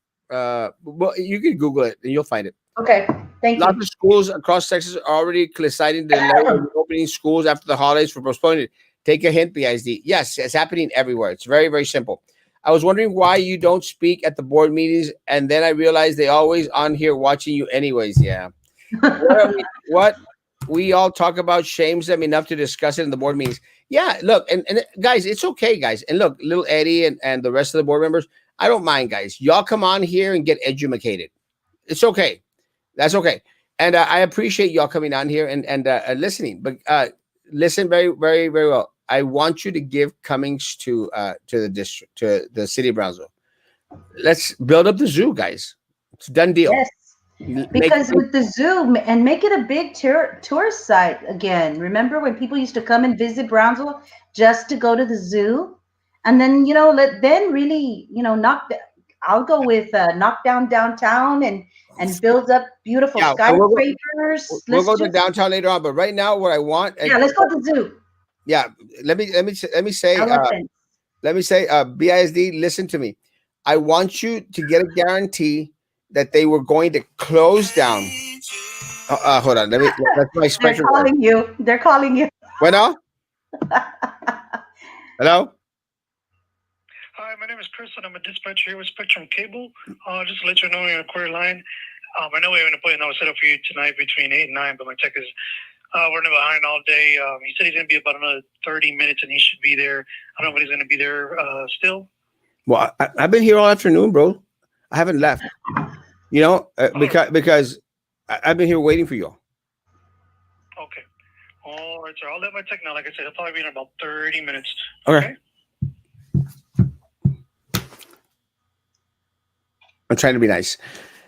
Well, you can Google it and you'll find it.
Okay, thank
Lots
you.
of schools across Texas are already deciding to delay opening schools after the holidays for postponing it. Take a hint, BISD. Yes, it's happening everywhere. It's very, very simple. I was wondering why you don't speak at the board meetings, and then I realized they always on here watching you anyways. Yeah. What we all talk about shames them enough to discuss it in the board meetings. Yeah, look, and guys, it's okay, guys. And look, little Eddie and the rest of the board members, I don't mind, guys. Y'all come on here and get educated. It's okay. That's okay. And I appreciate y'all coming on here and listening. But listen very, very, very well. I want you to give Cummings to the district, to the city of Brownsville. Let's build up the zoo, guys. It's a done deal.
Yes, because with the zoo and make it a big tourist site again. Remember when people used to come and visit Brownsville just to go to the zoo, and then let then really I'll go with knock down downtown and build up beautiful
Yeah, and
skyscrapers.
we'll
Let's
go to
just
downtown later on. But right now, what I want,
yeah, let's go to the zoo.
yeah, let me say,
Elephants.
BISD, listen to me. I want you to get a guarantee that they were going to close down. Hold on, that's my
They're
spectrum.
calling you. They're calling you.
Bueno, hello.
Hi, my name is Chris, and I'm a dispatcher here with Spectrum Cable. Just to let you know, you're on a quarter line. I know we have an appointment set up for you tonight between 8 and 9, but my tech is running behind all day. He said he's going to be about another 30 minutes, and he should be there. I don't know if he's going to be there still.
Well, I've been here all afternoon, bro. I haven't left. Because I've been here waiting for you.
Okay. All right, sir. I'll let my tech know. Like I said, it'll probably be in about 30 minutes.
Okay. I'm trying to be nice.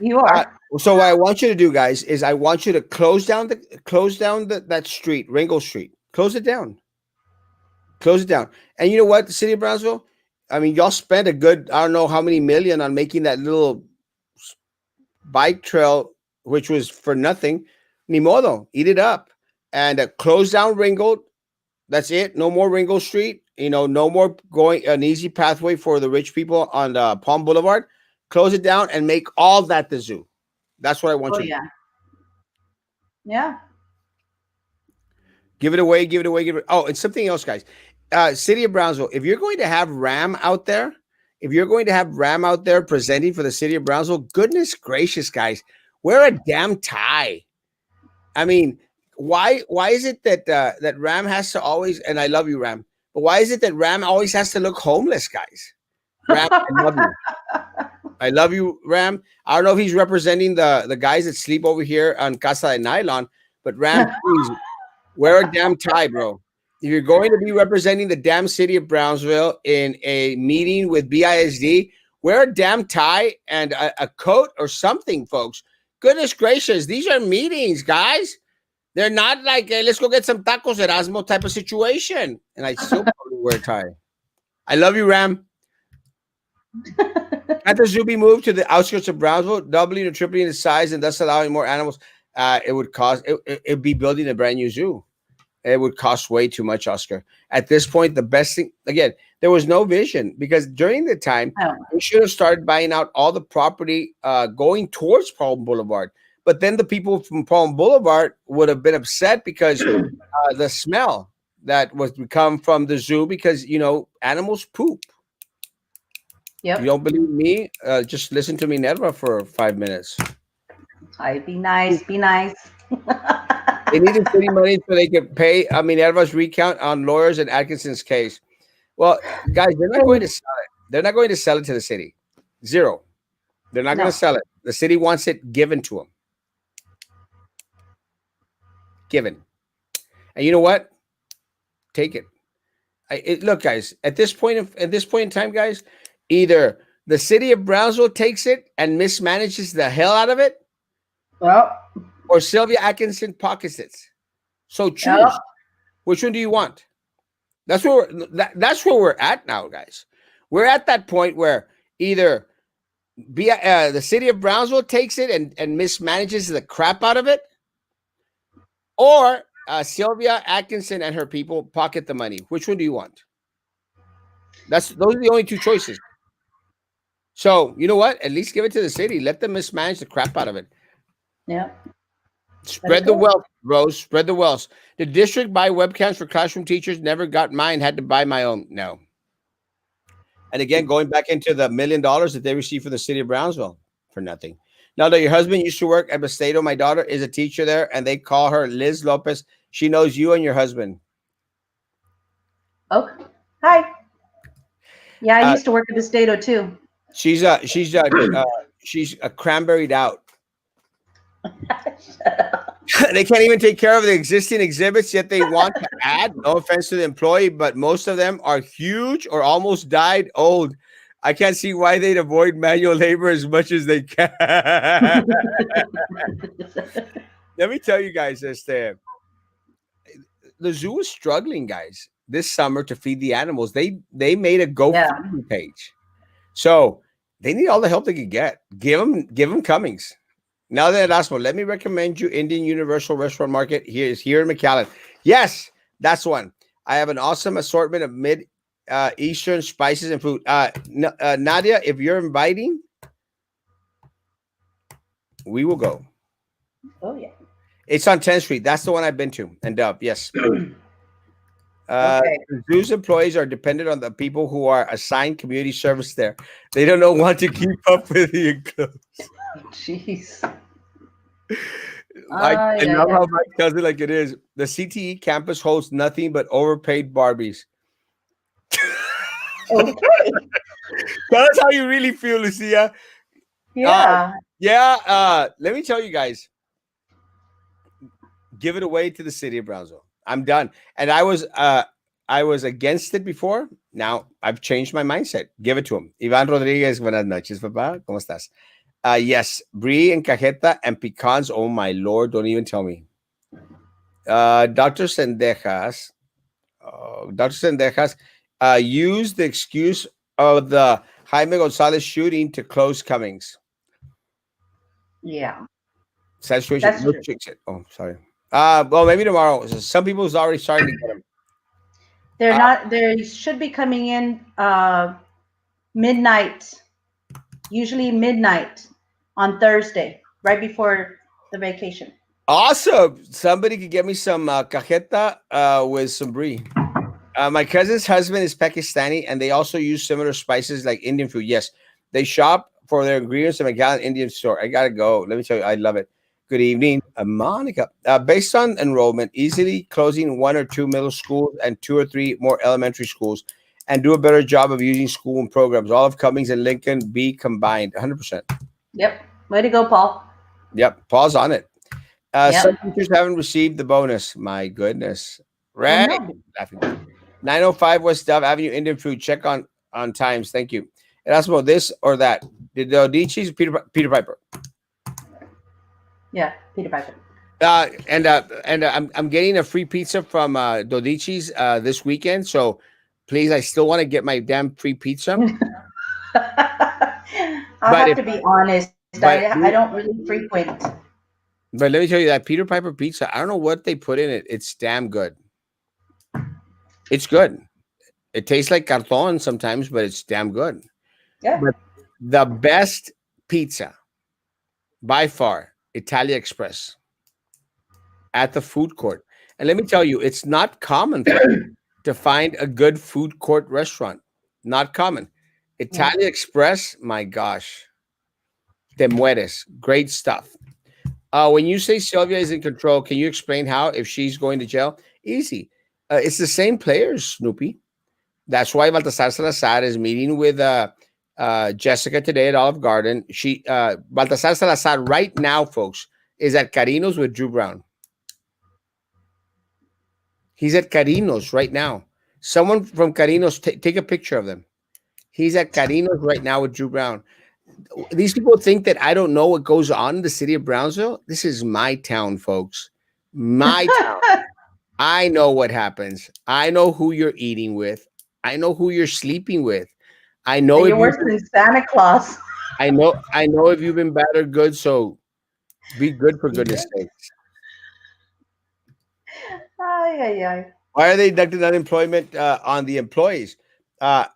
You are.
So what I want you to do, guys, is I want you to close down that street, Ringo Street. Close it down. Close it down. And you know what, the city of Brownsville? I mean, y'all spent a good, I don't know how many million on making that little bike trail, which was for nothing. Ni modo, eat it up. And close down Ringo. That's it. No more Ringo Street. No more going an easy pathway for the rich people on Palm Boulevard. Close it down and make all that the zoo. That's what I want
Oh
you to do.
yeah. Yeah.
Give it away, give it away, give it. Oh, and something else, guys. City of Brownsville, if you're going to have Ram out there, presenting for the city of Brownsville, goodness gracious, guys, wear a damn tie. I mean, why is it that Ram has to always, and I love you, Ram, but why is it that Ram always has to look homeless, guys? Ram, I love you. I love you, Ram. I don't know if he's representing the guys that sleep over here on Casa de Nylon, but Ram, please wear a damn tie, bro. If you're going to be representing the damn city of Brownsville in a meeting with BISD, wear a damn tie and a coat or something, folks. Goodness gracious, these are meetings, guys. They're not like, let's go get some tacos, Erasmo type of situation. And I still probably wear a tie. I love you, Ram. At the zoo be moved to the outskirts of Brownsville, doubling or tripling the size and thus allowing more animals. It'd be building a brand new zoo. It would cost way too much, Oscar. At this point, the best thing, again, there was no vision because during the time, we should have started buying out all the property going towards Palm Boulevard. But then the people from Palm Boulevard would have been upset because the smell that was come from the zoo because, animals poop.
Yep.
You don't believe me? Just listen to Minerva for 5 minutes.
Be nice. Be nice.
They needed city money so they could pay Minerva's recount on lawyers in Atkinson's case. Well, guys, they're not going to sell it. They're not going to sell it to the city. Zero. They're not going to sell it. The city wants it given to them. Given. And you know what? Take it. Look, guys, at this point in time, guys, either the city of Brownsville takes it and mismanages the hell out of it,
Well,
or Sylvia Atkinson pockets it. So choose.
Yep.
Which one do you want? That's where we're at now, guys. We're at that point where either the city of Brownsville takes it and mismanages the crap out of it, or Sylvia Atkinson and her people pocket the money. Which one do you want? Those are the only two choices. So you know what? At least give it to the city. Let them mismanage the crap out of it.
yeah.
Spread the wealth, Rose. Spread the wealth. The district buy webcams for classroom teachers. Never got mine. Had to buy my own. No. And again, going back into the $1 million that they received from the city of Brownsville for nothing. Now that your husband used to work at Bastado, my daughter is a teacher there, and they call her Liz Lopez. She knows you and your husband.
Okay. Hi. Yeah, I used to work at Bastado too.
She's cranberried out. They can't even take care of the existing exhibits, yet they want to add. No offense to the employee, but most of them are huge or almost died old. I can't see why they'd avoid manual labor as much as they can. Let me tell you guys this: the zoo is struggling, guys, this summer to feed the animals. They made a GoFundMe page, so they need all the help they could get. Give them Cummings. Now that Erasmo, let me recommend you Indian Universal Restaurant Market. Here in McAllen. Yes, that's one. I have an awesome assortment of Eastern spices and food. Nadia, if you're inviting, we will go.
Oh yeah.
It's on 10th Street. That's the one I've been to. And yes.
Okay.
The zoo's employees are dependent on the people who are assigned community service there. They don't want to keep up with the enclosed.
Jeez.
I love how Mike tells it like it is. The CTE campus hosts nothing but overpaid Barbies.
Okay.
Tell us how you really feel, Lucia.
Yeah.
Yeah, let me tell you guys, give it away to the city of Brownsville. I'm done. And I was against it before. Now I've changed my mindset. Give it to him. Ivan Rodriguez, buenas noches, papá. ¿Cómo estás? Yes, brie and cajeta and pecans. Oh my lord, don't even tell me. Dr. Sendejas, Dr. Sendejas, used the excuse of the Jaime Gonzalez shooting to close Cummings.
Yeah,
Situation.
that's
No
true.
chicks. Oh, sorry. Well, maybe tomorrow. Some people's already starting to get them.
They're not. They should be coming in midnight. Usually midnight on Thursday, right before the vacation.
Awesome. Somebody could get me some cajeta with some brie. My cousin's husband is Pakistani, and they also use similar spices like Indian food. Yes, they shop for their ingredients in a McAllen Indian store. I gotta go. Let me tell you, I love it. Good evening, Monica. Based on enrollment, easily closing one or two middle schools and two or three more elementary schools, and do a better job of using school and programs. All of Cummings and Lincoln be combined. 100%.
Yep. Way to go, Paul.
Yep. Pause on it. Some
Yep.
teachers haven't received the bonus. My goodness.
Then
Right.
they'll be.
Laughing. 905 West Dove Avenue, Indian food. Check on times. Thank you. Erasmo, this or that. Did the Odici's Peter Piper?
Yeah, Peter Piper.
I'm getting a free pizza from Dodici's this weekend. So please, I still want to get my damn free pizza.
I'll
But
have
if
to be honest.
but
I don't really frequent.
but let me tell you that Peter Piper pizza. I don't know what they put in it. It's damn good. It's good. It tastes like carton sometimes, but it's damn good.
Yeah.
But the best pizza by far, Italia Express at the food court. And let me tell you, it's not common to find a good food court restaurant. Not common.
Yeah.
Italia Express, my gosh, te mueres. Great stuff. When you say Sylvia is in control, can you explain how if she's going to jail? Easy. It's the same players, Snoopy. That's why Baltasar Salazar is meeting with Jessica today at Olive Garden. Baltasar Salazar right now, folks, is at Carinos with Drew Brown. He's at Carinos right now. Someone from Carinos, take a picture of them. He's at Carinos right now with Drew Brown. These people think that I don't know what goes on in the city of Brownsville. This is my town, folks. My town. I know what happens. I know who you're eating with. I know who you're sleeping with. I know if
You're
you
worse than Santa Claus.
I know if you've been bad or good, so be good for
Be
goodness
good.
sake.
Ay, ay, ay.
Why are they deducting unemployment on the employees? Uh,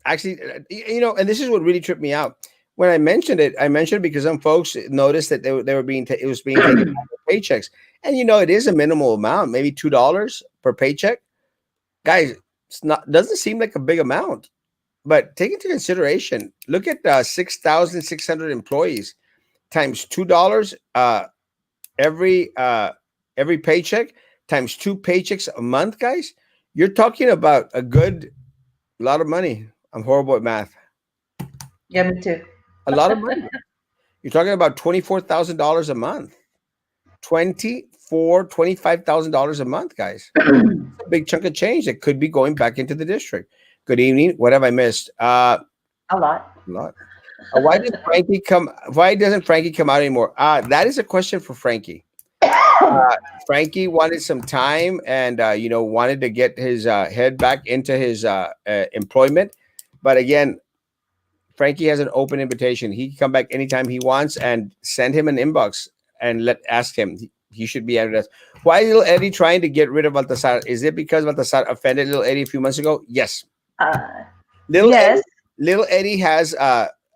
actually, and this is what really tripped me out. When I mentioned it because some folks noticed that they were being it was being taken out of paychecks, and it is a minimal amount, maybe $2 per paycheck. Guys, it's not doesn't seem like a big amount, but take into consideration. Look at 6,600 employees times $2 every every paycheck times two paychecks a month, guys. You're talking about a good lot of money. I'm horrible at math.
Yeah, me too.
A lot of money. You're talking about $24,000 a month. 25,000 dollars a month, guys. A big chunk of change that could be going back into the district. Good evening. What have I missed?
A lot.
A lot. Why doesn't Frankie come out anymore? That is a question for Frankie. Frankie wanted some time and wanted to get his head back into his employment. But again, Frankie has an open invitation. He can come back anytime he wants and send him an inbox and ask him. He should be at us. Why is little Eddie trying to get rid of Baltasar? Is it because Baltasar offended little Eddie a few months ago? Yes.
Uh,
Little
yes.
Eddie has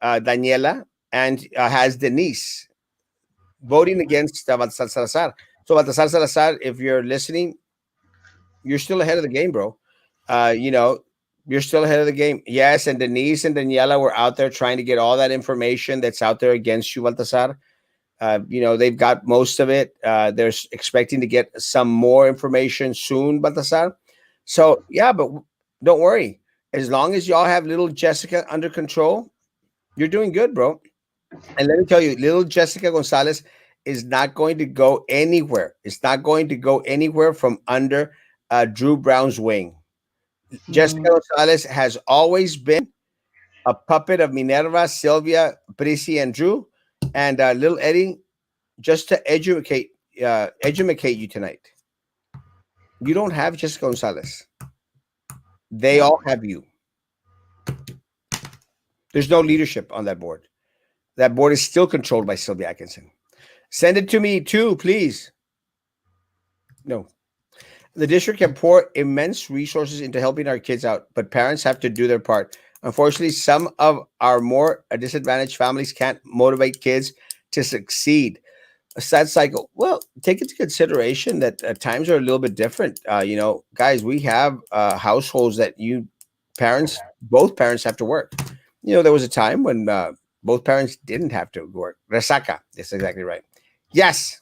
Daniela and has Denise voting against Baltasar Salazar. So Baltasar Salazar, if you're listening, you're still ahead of the game, bro. You're still ahead of the game. Yes, and Denise and Daniela were out there trying to get all that information that's out there against you, Baltasar. They've got most of it. They're expecting to get some more information soon, Baltasar. So, yeah, but don't worry. As long as y'all have little Jessica under control, you're doing good, bro. And let me tell you, little Jessica Gonzalez is not going to go anywhere. It's not going to go anywhere from under Drew Brown's wing. Jessica
Mm.
Gonzalez has always been a puppet of Minerva, Sylvia, Prissy, and Drew, and little Eddie, just to educate you tonight. You don't have Jessica Gonzalez. They
No.
all have you. There's no leadership on that board. That board is still controlled by Sylvia Atkinson. Send it to me too, please. No. The district can pour immense resources into helping our kids out, but parents have to do their part. Unfortunately, some of our more disadvantaged families can't motivate kids to succeed. A sad cycle. Well, take into consideration that times are a little bit different. Guys, we have households that both parents have to work. There was a time when both parents didn't have to work. Resaca. That's exactly right. Yes.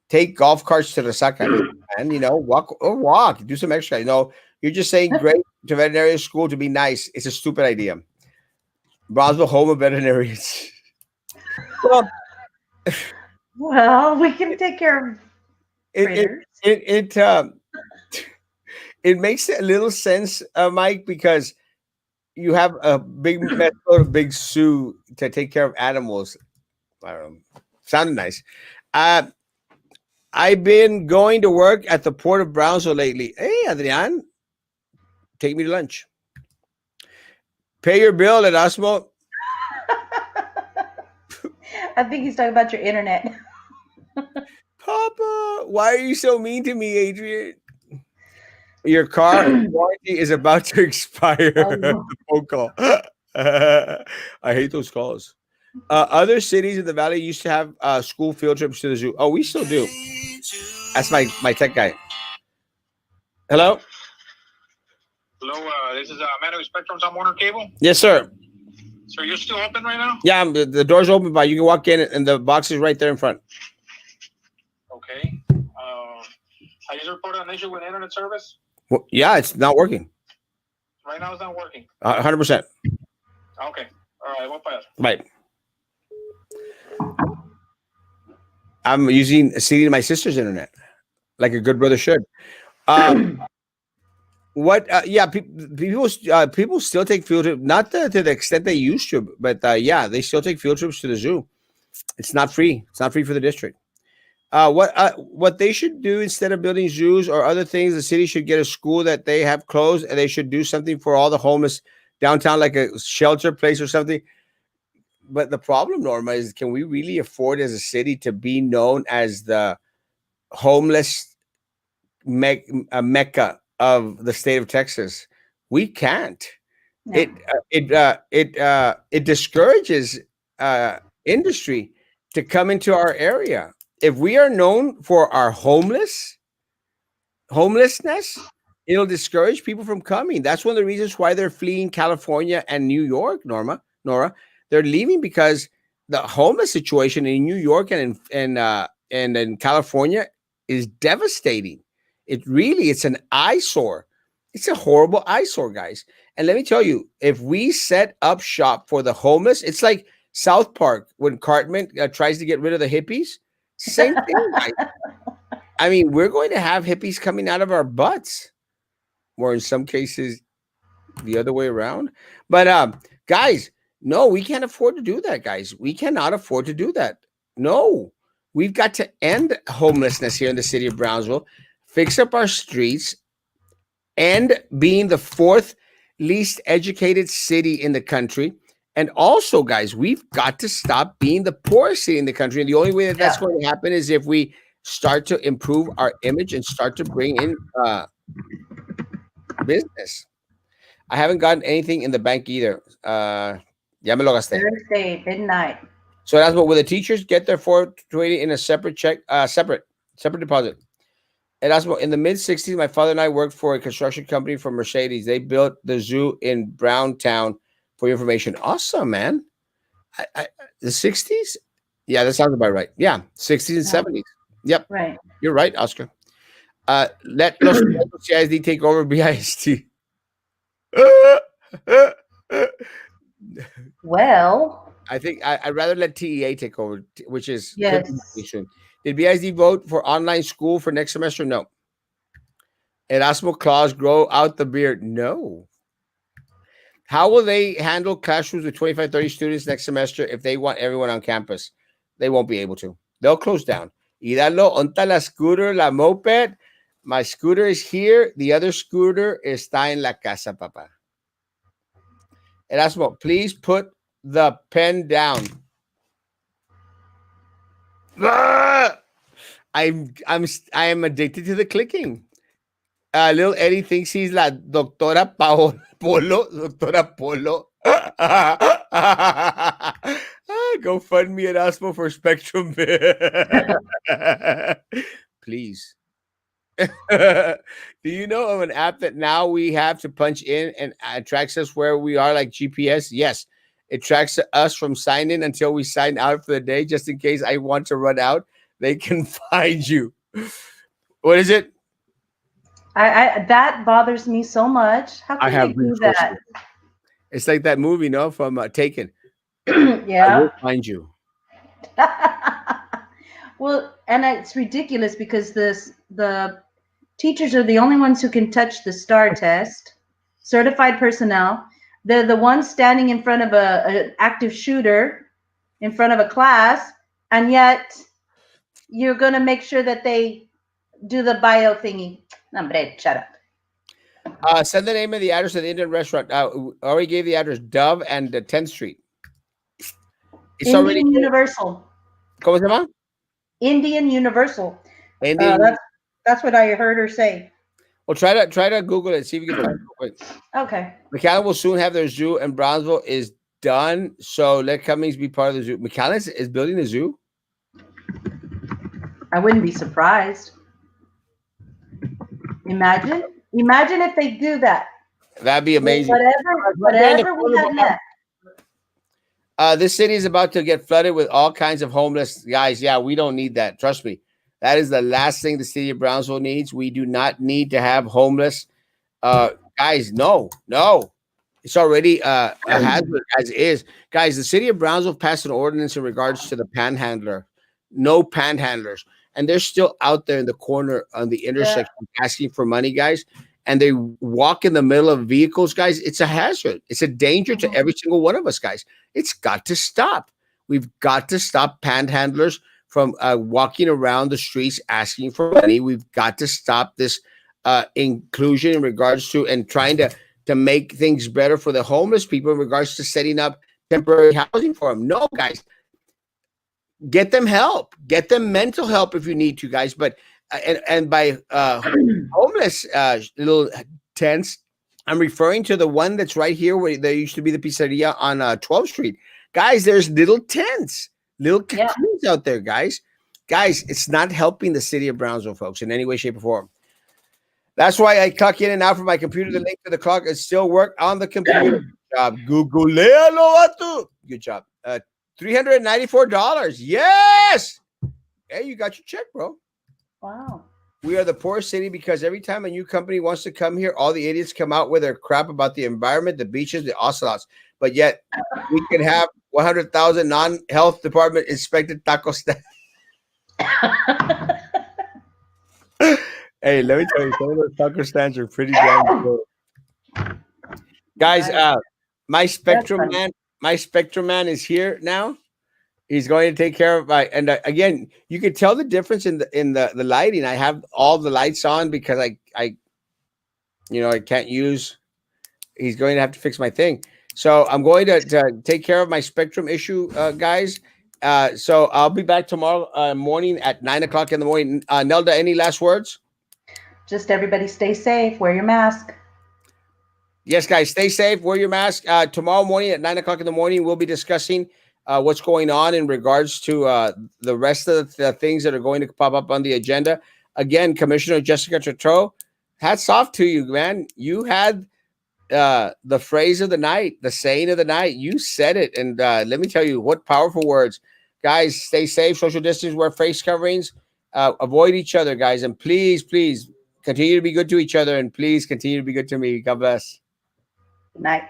Take golf carts to Resaca and, walk, do some exercise. You're just saying great to veterinary school to be nice. It's a stupid idea. Brownsville home of veterinarians. Well,
Well, we can take care of
it, it,
critters.
it, it, um, it makes a little sense, Mike, because you have a big method of Big Sue to take care of animals. I don't know. Sounded nice. Uh, I've been going to work at the Port of Brownsville lately. Hey, Adrian, take me to lunch. Pay your bill, Erasmo.
I think he's talking about your internet.
Papa, why are you so mean to me, Adrian? Your car warranty is about to expire. The
Oh,
phone call. I hate those calls. Other cities in the valley used to have school field trips to the zoo. Oh, we still do. That's my tech guy. Hello.
Hello, this is Manu Spectrum's on Warner Cable.
Yes, sir.
So you're still open right now?
Yeah, the door's open, but you can walk in, and the box is right there in front.
Okay. I just reported an issue with internet service.
Well, yeah, it's not working.
Right now it's not working.
100%.
Okay. All right. What about?
Right. I'm seeing my sister's internet, like a good brother should. What? Yeah, people still take field trips, not to the extent they used to, but yeah, they still take field trips to the zoo. It's not free. It's not free for the district. What they should do instead of building zoos or other things, the city should get a school that they have closed, and they should do something for all the homeless downtown, like a shelter place or something. But the problem, Norma, is can we really afford as a city to be known as the homeless mecca of the state of Texas? We can't.
no.
It discourages industry to come into our area. If we are known for our homelessness, it'll discourage people from coming. That's one of the reasons why they're fleeing California and New York, Nora. They're leaving because the homeless situation in New York and in California is devastating. It's an eyesore. It's a horrible eyesore, guys. And let me tell you, if we set up shop for the homeless, it's like South Park when Cartman tries to get rid of the hippies. Same thing, guys. I mean, we're going to have hippies coming out of our butts, or in some cases, the other way around. But guys, no, we can't afford to do that, guys. We cannot afford to do that. No, we've got to end homelessness here in the city of Brownsville, fix up our streets, and being the fourth least educated city in the country. And also, guys, we've got to stop being the poorest city in the country. And the only way that that's
Yeah.
going to happen is if we start to improve our image and start to bring in business. I haven't gotten anything in the bank either. Ya me lo gasté.
Thursday, midnight.
So that's what will the teachers get their 420 in a separate check, separate deposit. Erasmo, in the mid 60s, my father and I worked for a construction company for Mercedes. They built the zoo in Browntown for your information. Awesome, man. The 60s? Yeah, that sounds about right. Yeah, 60s and
Yeah.
70s. Yep,
Right.
you're right, Oscar. Let Los CISD take over BIST.
Well,
I think I'd rather let TEA take over, which is could be
Yes.
soon. Did BISD vote for online school for next semester? No. Erasmo clause grow out the beard? No. How will they handle classrooms with 25, 30 students next semester if they want everyone on campus? They won't be able to. They'll close down. Iralo, onta la scooter, la moped. My scooter is here. The other scooter está en la casa, papa. Erasmo, please put the pen down. Ah! I am addicted to the clicking. Little Eddie thinks he's la doctora Polo, doctora Polo. Go fund me Erasmo for Spectrum. Please. Do you know of an app that now we have to punch in and tracks us where we are like GPS? Yes. It tracks us from sign in until we sign out for the day, just in case I want to run out. They can find you. What is it?
I that bothers me so much. How
I
can they
have
do
resources.
that?
It's like that movie, no, from Taken. I
Yeah.
will find you.
Well, and it's ridiculous because the teachers are the only ones who can touch the STAR test. Certified personnel. They're the ones standing in front of an active shooter in front of a class, and yet you're going to make sure that they do the bio thingy. Hombre, shut up.
Send the name of the address of the Indian restaurant. Already gave the address Dove and 10th Street. It's already.
Indian Universal.
¿Cómo se llama?
Indian Universal.
Indian.
That's what I heard her say.
Well, try to Google it. See if you can find it.
Okay.
McAllen will soon have their zoo, and Brownsville is done. So let Cummings be part of the zoo. McAllen is building a zoo.
I wouldn't be surprised. Imagine if they do that.
That'd be amazing.
Whatever we have left.
This city is about to get flooded with all kinds of homeless guys. Yeah, we don't need that. Trust me. That is the last thing the city of Brownsville needs. We do not need to have homeless guys. No. It's already a hazard as is. Guys, the city of Brownsville passed an ordinance in regards to the panhandler. No panhandlers. And they're still out there in the corner on the intersection asking for money, guys. And they walk in the middle of vehicles, guys. It's a hazard. It's a danger to every single one of us, guys. It's got to stop. We've got to stop panhandlers from walking around the streets asking for money. We've got to stop this inclusion in regards to and trying to make things better for the homeless people in regards to setting up temporary housing for them. No, guys. Get them help. Get them mental help if you need to, guys. But and by homeless little tents, I'm referring to the one that's right here where there used to be the pizzeria on 12th Street. Guys, there's little tents, little cocoons out there, guys. Guys, it's not helping the city of Brownsville, folks, in any way, shape, or form. That's why I clock in and out from my computer. The link to the clock is still work on the computer. Good job. Good job. $394. Yes. Hey, you got your check, bro.
Wow.
We are the poorest city because every time a new company wants to come here, all the idiots come out with their crap about the environment, the beaches, the ocelots. But yet we can have 100,000 non-health department inspected taco stand. Hey, let me tell you, some of those taco stands are pretty damn cool. Guys, my Spectrum man is here now. He's going to take care of my and again, you can tell the difference in the lighting. I have all the lights on because I can't use. He's going to have to fix my thing. So I'm going to take care of my Spectrum issue, guys. So I'll be back tomorrow morning at 9:00 in the morning. Nelda, any last words?
Just everybody stay safe. Wear your mask.
Yes, guys, stay safe. Wear your mask. Tomorrow morning at 9:00 in the morning, we'll be discussing what's going on in regards to the rest of the things that are going to pop up on the agenda. Again, Commissioner Jessica Trudeau, hats off to you, man. You had the phrase of the night, the saying of the night. You said it. And let me tell you, what powerful words. Guys, stay safe, social distance, wear face coverings, avoid each other, guys. And please, please continue to be good to each other. And please continue to be good to me. God bless.
Good night.